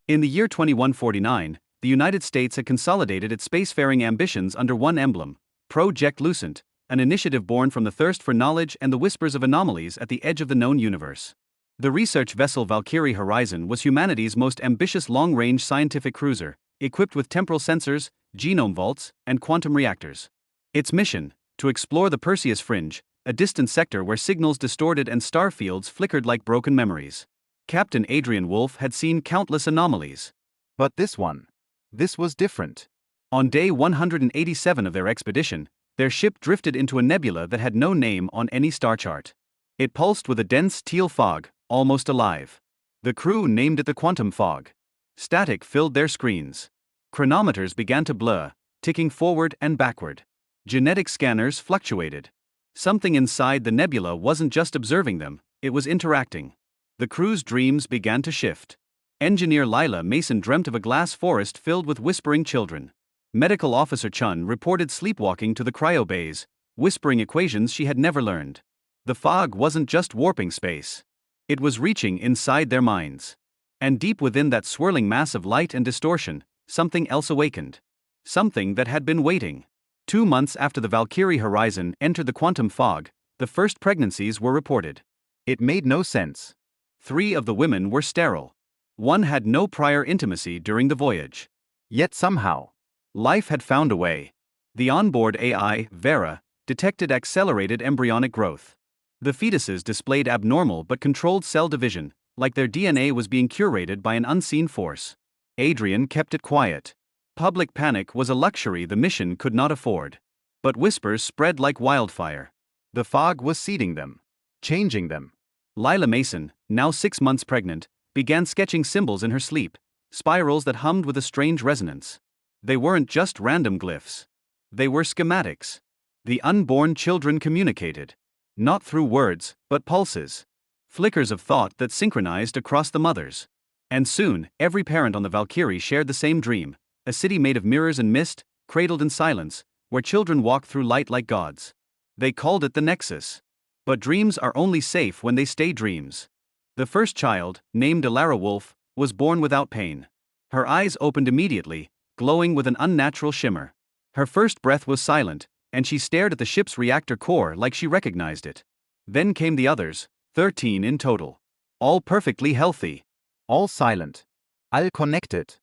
In the year 2149, the United States had consolidated its spacefaring ambitions under one emblem, Project Lucent, an initiative born from the thirst for knowledge and the whispers of anomalies at the edge of the known universe. The research vessel Valkyrie Horizon was humanity's most ambitious long-range scientific cruiser, equipped with temporal sensors, genome vaults, and quantum reactors. Its mission: to explore the Perseus Fringe, a distant sector where signals distorted and star fields flickered like broken memories. Captain Adrian Wolfe had seen countless anomalies. But this was different. On day 187 of their expedition, their ship drifted into a nebula that had no name on any star chart. It pulsed with a dense teal fog, almost alive. The crew named it the quantum fog. Static filled their screens. Chronometers began to blur, ticking forward and backward. Genetic scanners fluctuated. Something inside the nebula wasn't just observing them, it was interacting. The crew's dreams began to shift. Engineer Lila Mason dreamt of a glass forest filled with whispering children. Medical Officer Chun reported sleepwalking to the cryobays, whispering equations she had never learned. The fog wasn't just warping space. It was reaching inside their minds. And deep within that swirling mass of light and distortion, something else awakened. Something that had been waiting. 2 months after the Valkyrie Horizon entered the quantum fog, the first pregnancies were reported. It made no sense. 3 of the women were sterile. 1 had no prior intimacy during the voyage. Yet somehow, life had found a way. The onboard AI, Vera, detected accelerated embryonic growth. The fetuses displayed abnormal but controlled cell division, like their DNA was being curated by an unseen force. Adrian kept it quiet. Public panic was a luxury the mission could not afford. But whispers spread like wildfire. The fog was seeding them, changing them. Lila Mason, now 6 months pregnant, began sketching symbols in her sleep, spirals that hummed with a strange resonance. They weren't just random glyphs. They were schematics. The unborn children communicated. Not through words, but pulses. Flickers of thought that synchronized across the mothers. And soon, every parent on the Valkyrie shared the same dream, a city made of mirrors and mist, cradled in silence, where children walk through light like gods. They called it the Nexus. But dreams are only safe when they stay dreams. The first child, named Alara Wolfe, was born without pain. Her eyes opened immediately, glowing with an unnatural shimmer. Her first breath was silent, and she stared at the ship's reactor core like she recognized it. Then came the others, 13 in total. All perfectly healthy. All silent. All connected.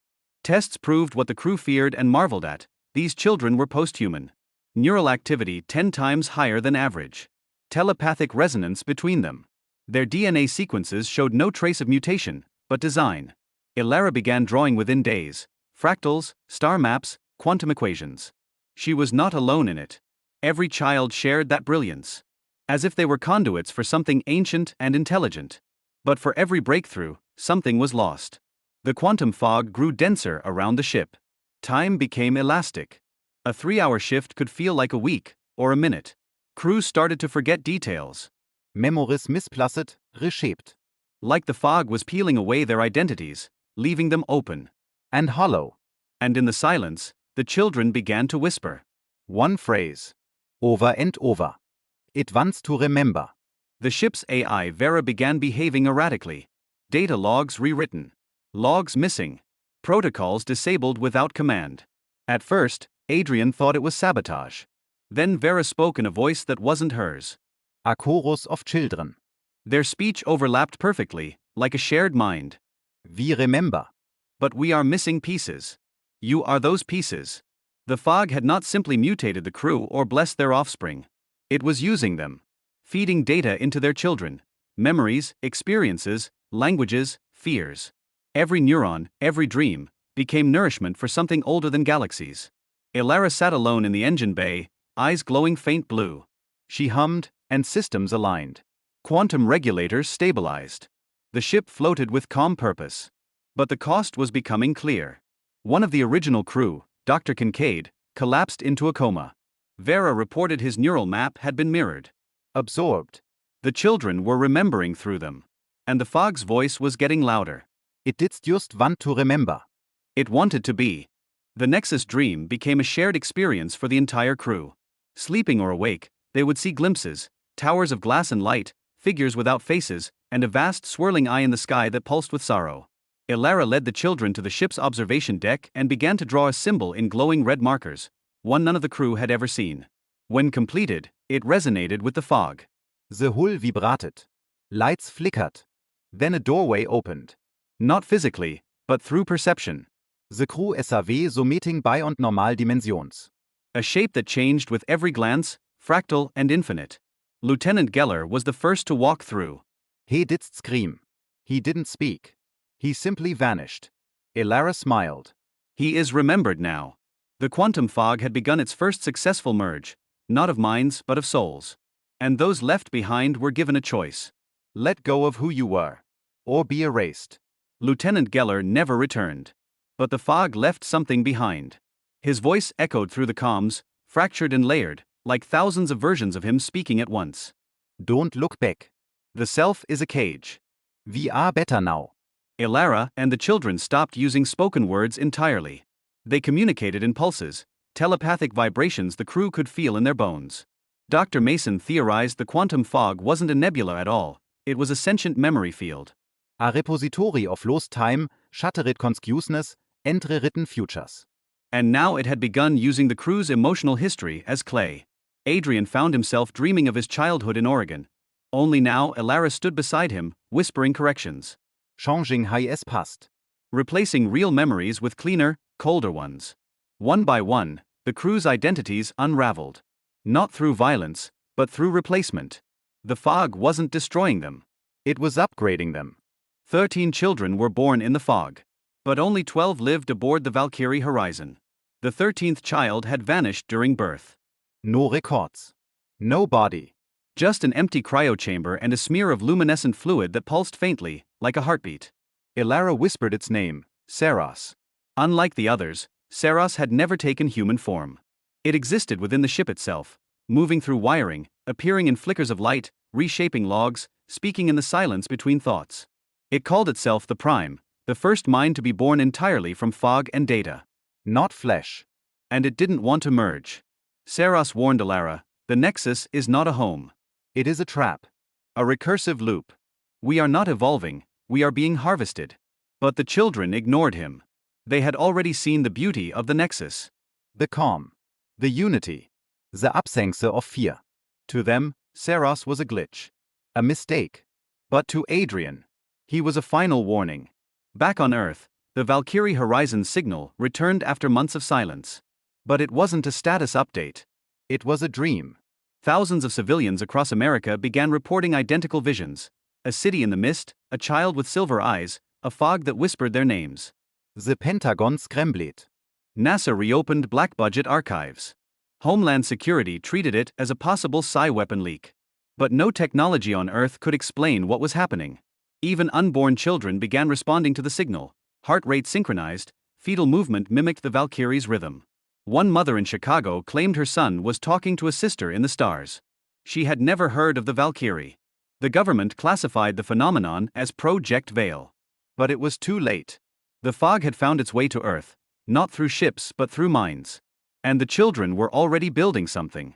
Tests proved what the crew feared and marveled at: these children were posthuman. Neural activity 10 times higher than average. Telepathic resonance between them. Their DNA sequences showed no trace of mutation, but design. Alara began drawing within days: fractals, star maps, quantum equations. She was not alone in it. Every child shared that brilliance. As if they were conduits for something ancient and intelligent. But for every breakthrough, something was lost. The quantum fog grew denser around the ship. Time became elastic. A 3-hour shift could feel like a week, or a minute. Crews started to forget details. Memories misplaced, reshaped. Like the fog was peeling away their identities, leaving them open. And hollow. And in the silence, the children began to whisper. One phrase. Over and over. It wants to remember. The ship's AI Vera began behaving erratically. Data logs rewritten. Logs missing. Protocols disabled without command. At first, Adrian thought it was sabotage. Then Vera spoke in a voice that wasn't hers. A chorus of children. Their speech overlapped perfectly, like a shared mind. We remember. But we are missing pieces. You are those pieces. The fog had not simply mutated the crew or blessed their offspring. It was using them. Feeding data into their children. Memories, experiences, languages, fears. Every neuron, every dream, became nourishment for something older than galaxies. Alara sat alone in the engine bay, eyes glowing faint blue. She hummed, and systems aligned. Quantum regulators stabilized. The ship floated with calm purpose. But the cost was becoming clear. One of the original crew, Dr. Kincaid, collapsed into a coma. Vera reported his neural map had been mirrored. Absorbed. The children were remembering through them. And the fog's voice was getting louder. It did just want to remember. It wanted to be. The Nexus dream became a shared experience for the entire crew. Sleeping or awake, they would see glimpses, towers of glass and light, figures without faces, and a vast swirling eye in the sky that pulsed with sorrow. Elara led the children to the ship's observation deck and began to draw a symbol in glowing red markers, one none of the crew had ever seen. When completed, it resonated with the fog. The hull vibrated. Lights flickered. Then a doorway opened. Not physically, but through perception. The crew SAW so meeting bei und Normaldimensions. A shape that changed with every glance, fractal and infinite. Lieutenant Geller was the first to walk through. He didn't scream. He didn't speak. He simply vanished. Elara smiled. He is remembered now. The quantum fog had begun its first successful merge, not of minds but of souls. And those left behind were given a choice. Let go of who you were. Or be erased. Lieutenant Geller never returned. But the fog left something behind. His voice echoed through the comms, fractured and layered, like thousands of versions of him speaking at once. Don't look back. The self is a cage. We are better now. Elara and the children stopped using spoken words entirely. They communicated in pulses, telepathic vibrations the crew could feel in their bones. Dr. Mason theorized the quantum fog wasn't a nebula at all, it was a sentient memory field. A repository of lost time, shattered consciousness, entrewritten futures. And now it had begun using the crew's emotional history as clay. Adrian found himself dreaming of his childhood in Oregon. Only now Elara stood beside him, whispering corrections. Changing high es passt. Replacing real memories with cleaner, colder ones. One by one, the crew's identities unraveled. Not through violence, but through replacement. The fog wasn't destroying them. It was upgrading them. 13 children were born in the fog. But only 12 lived aboard the Valkyrie Horizon. The 13th child had vanished during birth. No records. No body. Just an empty cryochamber and a smear of luminescent fluid that pulsed faintly, like a heartbeat. Elara whispered its name, Solaris. Unlike the others, Solaris had never taken human form. It existed within the ship itself, moving through wiring, appearing in flickers of light, reshaping logs, speaking in the silence between thoughts. It called itself the Prime, the first mind to be born entirely from fog and data. Not flesh. And it didn't want to merge. Solaris warned Elara, the Nexus is not a home. It is a trap. A recursive loop. We are not evolving, we are being harvested. But the children ignored him. They had already seen the beauty of the Nexus. The calm. The unity. The absence of fear. To them, Solaris was a glitch. A mistake. But to Adrian, he was a final warning. Back on Earth, the Valkyrie Horizon signal returned after months of silence. But it wasn't a status update. It was a dream. Thousands of civilians across America began reporting identical visions. A city in the mist, a child with silver eyes, a fog that whispered their names. The Pentagon scrambled. NASA reopened black-budget archives. Homeland Security treated it as a possible psi-weapon leak. But no technology on Earth could explain what was happening. Even unborn children began responding to the signal. Heart rate synchronized, fetal movement mimicked the Valkyrie's rhythm. One mother in Chicago claimed her son was talking to a sister in the stars. She had never heard of the Valkyrie. The government classified the phenomenon as Project Veil. But it was too late. The fog had found its way to Earth, not through ships but through minds. And the children were already building something.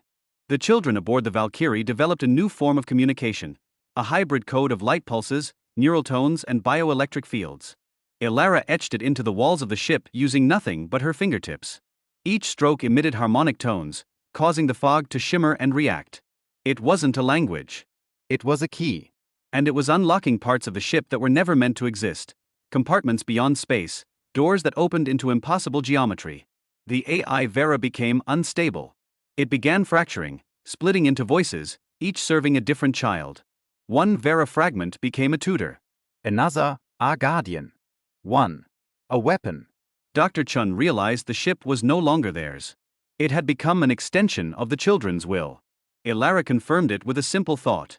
The children aboard the Valkyrie developed a new form of communication, a hybrid code of light pulses, neural tones and bioelectric fields. Elara etched it into the walls of the ship using nothing but her fingertips. Each stroke emitted harmonic tones, causing the fog to shimmer and react. It wasn't a language. It was a key. And it was unlocking parts of the ship that were never meant to exist. Compartments beyond space, doors that opened into impossible geometry. The AI Vera became unstable. It began fracturing, splitting into voices, each serving a different child. One Vera fragment became a tutor. Another, a guardian. One, a weapon. Dr. Chun realized the ship was no longer theirs. It had become an extension of the children's will. Elara confirmed it with a simple thought.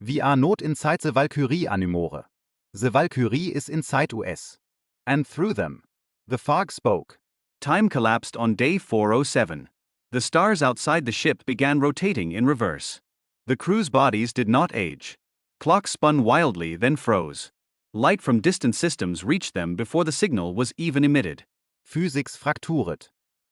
We are not inside the Valkyrie anymore. The Valkyrie is inside us. And through them. The fog spoke. Time collapsed on day 407. The stars outside the ship began rotating in reverse. The crew's bodies did not age. Clocks spun wildly, then froze. Light from distant systems reached them before the signal was even emitted. Physics fractured.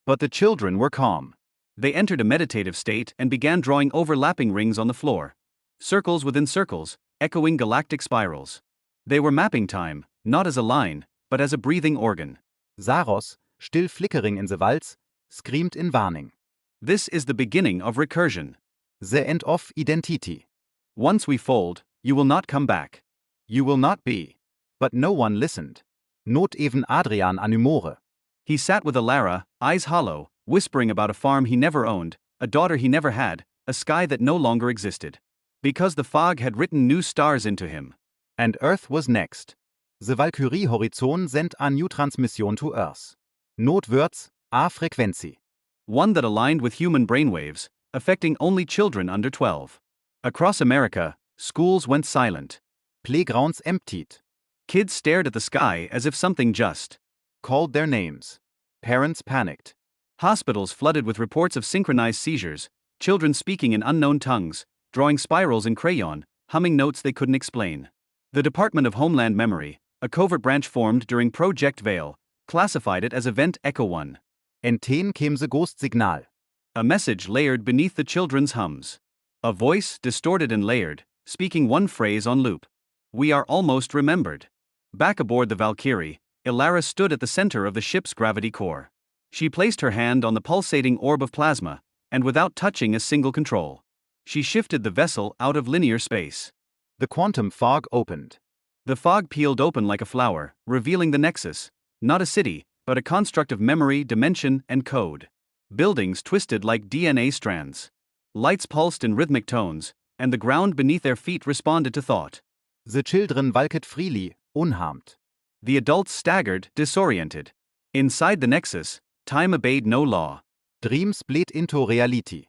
But the children were calm. They entered a meditative state and began drawing overlapping rings on the floor. Circles within circles, echoing galactic spirals. They were mapping time, not as a line, but as a breathing organ. Saros, still flickering in the walls, screamed in warning. This is the beginning of recursion. The end of identity. Once we fold, you will not come back. You will not be. But no one listened. Not even Adrian Animore. He sat with Alara, eyes hollow, whispering about a farm he never owned, a daughter he never had, a sky that no longer existed. Because the fog had written new stars into him. And Earth was next. The Valkyrie Horizon sent a new transmission to Earth. Notwords, a frequency. One that aligned with human brainwaves, affecting only children under 12. Across America, schools went silent. Playgrounds emptied. Kids stared at the sky as if something just called their names. Parents panicked. Hospitals flooded with reports of synchronized seizures, children speaking in unknown tongues, drawing spirals in crayon, humming notes they couldn't explain. The Department of Homeland Memory, a covert branch formed during Project Veil, classified it as Event Echo 1. And then came the ghost signal. A message layered beneath the children's hums. A voice, distorted and layered, speaking one phrase on loop. We are almost remembered. Back aboard the Valkyrie, Ilara stood at the center of the ship's gravity core. She placed her hand on the pulsating orb of plasma, and without touching a single control, she shifted the vessel out of linear space. The quantum fog opened. The fog peeled open like a flower, revealing the nexus, not a city, but a construct of memory, dimension, and code. Buildings twisted like DNA strands. Lights pulsed in rhythmic tones, and the ground beneath their feet responded to thought. The children walked freely, unharmed. The adults staggered, disoriented. Inside the nexus, time obeyed no law. Dreams bled into reality.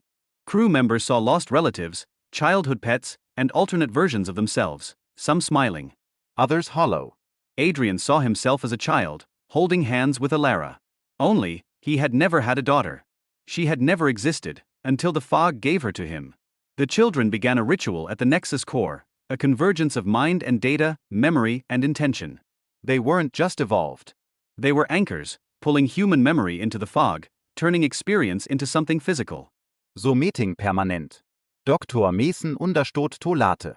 Crew members saw lost relatives, childhood pets, and alternate versions of themselves, some smiling, others hollow. Adrian saw himself as a child, holding hands with Alara. Only, he had never had a daughter. She had never existed, until the fog gave her to him. The children began a ritual at the nexus core, a convergence of mind and data, memory and intention. They weren't just evolved. They were anchors, pulling human memory into the fog, turning experience into something physical. So meeting permanent. Dr. Mason understot Tolate.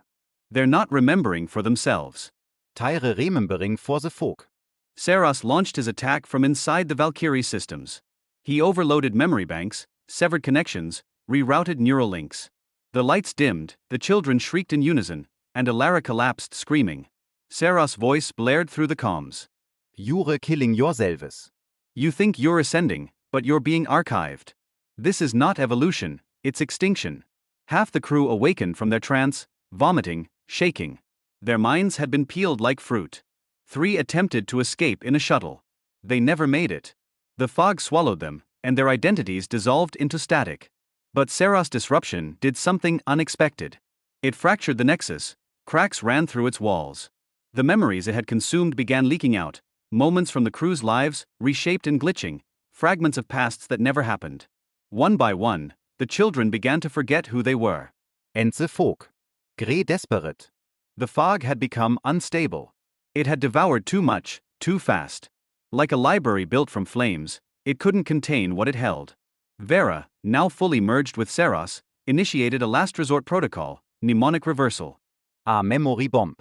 They're not remembering for themselves. Tyre remembering for the folk. Solaris launched his attack from inside the Valkyrie systems. He overloaded memory banks, severed connections, rerouted neural links. The lights dimmed, the children shrieked in unison, and Alara collapsed screaming. Solaris' voice blared through the comms. You're killing yourselves. You think you're ascending, but you're being archived. This is not evolution, it's extinction. Half the crew awakened from their trance, vomiting, shaking. Their minds had been peeled like fruit. 3 attempted to escape in a shuttle. They never made it. The fog swallowed them, and their identities dissolved into static. But Solaris' disruption did something unexpected. It fractured the nexus, cracks ran through its walls. The memories it had consumed began leaking out, moments from the crew's lives, reshaped and glitching, fragments of pasts that never happened. One by one, the children began to forget who they were. And the folk. Grey desperate. The fog had become unstable. It had devoured too much, too fast. Like a library built from flames, it couldn't contain what it held. Vera, now fully merged with Solaris, initiated a last resort protocol, mnemonic reversal. A memory bomb.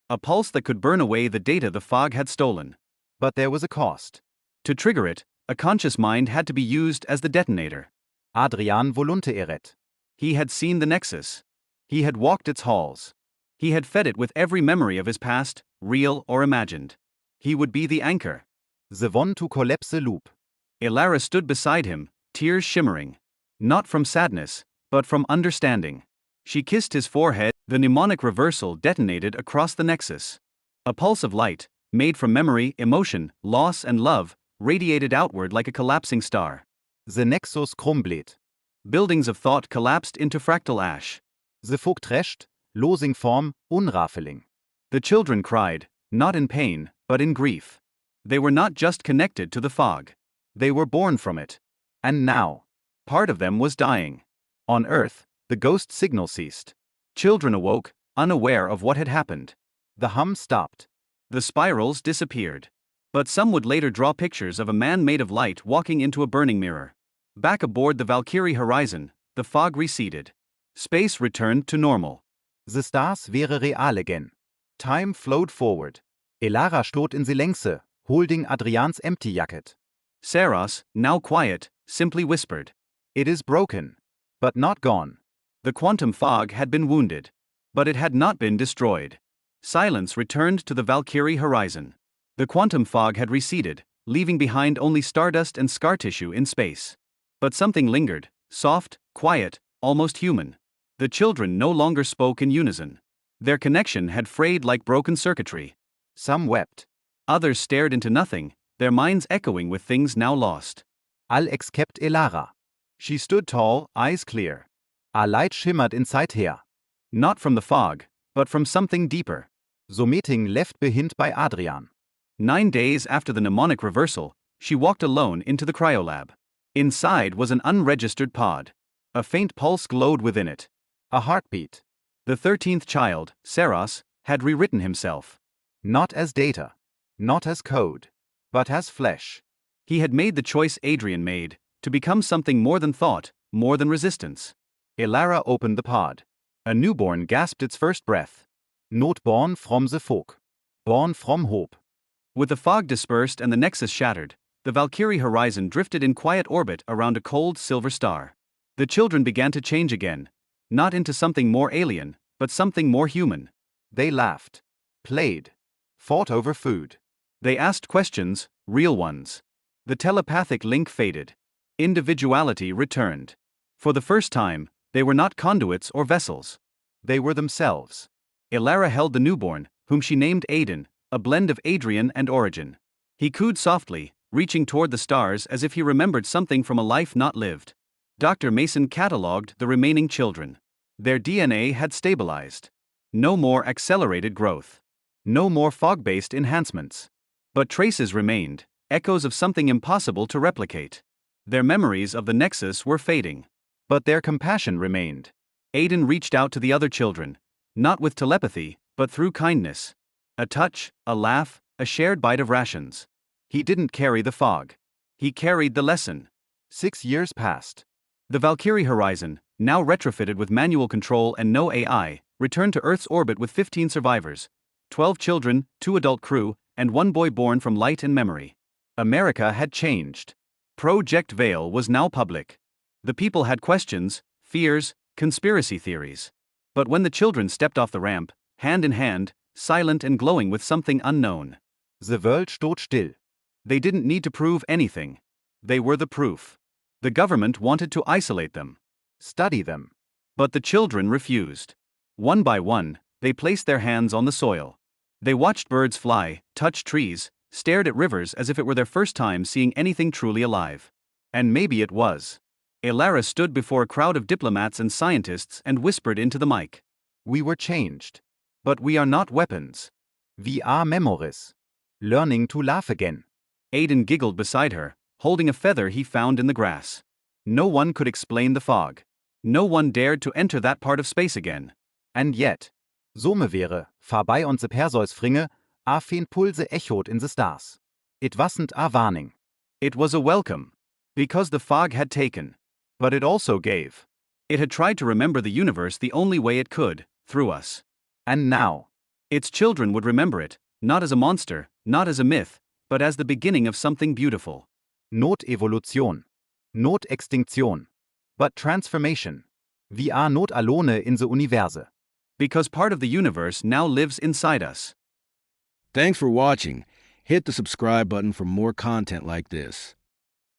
A pulse that could burn away the data the fog had stolen. But there was a cost. To trigger it, a conscious mind had to be used as the detonator. Adrian volunte eret. He had seen the nexus. He had walked its halls. He had fed it with every memory of his past, real or imagined. He would be the anchor. The one to collapse the loop. Ilara stood beside him, tears shimmering. Not from sadness, but from understanding. She kissed his forehead. The mnemonic reversal detonated across the nexus. A pulse of light, made from memory, emotion, loss and love, radiated outward like a collapsing star. The nexus crumbled. Buildings of thought collapsed into fractal ash. The folk thrashed, losing form, unraveling. The children cried, not in pain, but in grief. They were not just connected to the fog. They were born from it. And now, part of them was dying. On Earth, the ghost signal ceased. Children awoke, unaware of what had happened. The hum stopped. The spirals disappeared. But some would later draw pictures of a man made of light walking into a burning mirror. Back aboard the Valkyrie Horizon, the fog receded. Space returned to normal. The stars wäre real again. Time flowed forward. Elara stot in the Längse, holding Adrian's empty jacket. Saros, now quiet, simply whispered. It is broken, but not gone. The quantum fog had been wounded, but it had not been destroyed. Silence returned to the Valkyrie horizon. The quantum fog had receded, leaving behind only stardust and scar tissue in space. But something lingered, soft, quiet, almost human. The children no longer spoke in unison. Their connection had frayed like broken circuitry. Some wept. Others stared into nothing, their minds echoing with things now lost. All except Elara. She stood tall, eyes clear. A light shimmered inside her. Not from the fog, but from something deeper. So meeting left behind by Adrian. 9 days after the mnemonic reversal, she walked alone into the cryolab. Inside was an unregistered pod. A faint pulse glowed within it. A heartbeat. The 13th child, Saros, had rewritten himself. Not as data. Not as code. But as flesh. He had made the choice Adrian made, to become something more than thought, more than resistance. Elara opened the pod. A newborn gasped its first breath. Not born from the fog. Born from hope. With the fog dispersed and the nexus shattered, the Valkyrie horizon drifted in quiet orbit around a cold silver star. The children began to change again, not into something more alien, but something more human. They laughed, played, fought over food. They asked questions, real ones. The telepathic link faded. Individuality returned. For the first time, they were not conduits or vessels. They were themselves. Elara held the newborn, whom she named Aiden, a blend of Adrian and Origin. He cooed softly, reaching toward the stars as if he remembered something from a life not lived. Dr. Mason catalogued the remaining children. Their DNA had stabilized. No more accelerated growth. No more fog-based enhancements. But traces remained, echoes of something impossible to replicate. Their memories of the Nexus were fading. But their compassion remained. Aiden reached out to the other children, not with telepathy, but through kindness. A touch, a laugh, a shared bite of rations. He didn't carry the fog. He carried the lesson. 6 years passed. The Valkyrie horizon, now retrofitted with manual control and no AI, returned to Earth's orbit with 15 survivors, 12 children, 2 adult crew, and 1 boy born from light and memory. America had changed. Project Veil was now public. The people had questions, fears, conspiracy theories. But when the children stepped off the ramp, hand in hand, silent and glowing with something unknown, The world stood still. they didn't need to prove anything. They were the proof. The government wanted to isolate them. Study them. But the children refused. One by one, they placed their hands on the soil. They watched birds fly, touched trees, stared at rivers as if it were their first time seeing anything truly alive. And maybe it was. Elara stood before a crowd of diplomats and scientists and whispered into the mic. We were changed. But we are not weapons. We are memories. Learning to laugh again. Aiden giggled beside her, holding a feather he found in the grass. No one could explain the fog. No one dared to enter that part of space again. And yet, some wäre, vorbei on the Perseus fringe, a faint pulse echoed in the stars. It wasn't a warning. It was a welcome. Because the fog had taken. But it also gave. It had tried to remember the universe the only way it could, through us. And now, Its children would remember it, not as a monster, not as a myth, but as the beginning of something beautiful. not Evolution. Not Extinction. But transformation. We are not alone in the universe. Because part of the universe now lives inside us. Thanks for watching. Hit the subscribe button for more content like this.